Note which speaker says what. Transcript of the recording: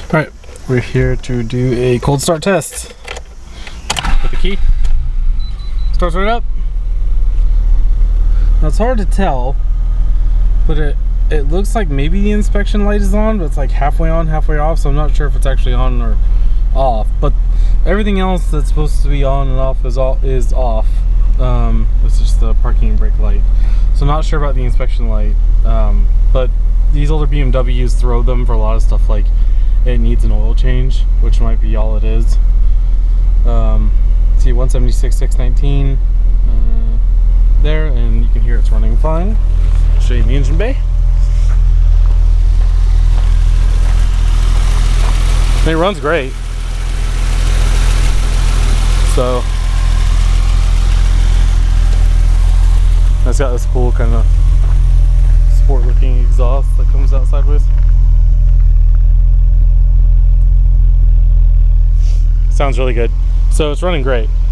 Speaker 1: Alright, we're here to do a cold start test. Put the key. Starts right up. Now it's hard to tell, but it looks like maybe the inspection light is on, but it's like halfway on, halfway off, so I'm not sure if it's actually on or off. But everything else that's supposed to be on and off is off. It's just the parking brake light. So I'm not sure about the inspection light, but these older BMWs throw them for a lot of stuff, like it needs an oil change, which might be all it is. See 176,619 there, and you can hear it's running fine. I'll show you the engine bay. And it runs great. So it's got this cool kind of sport looking exhaust that comes outside with. Sounds really good. So it's running great.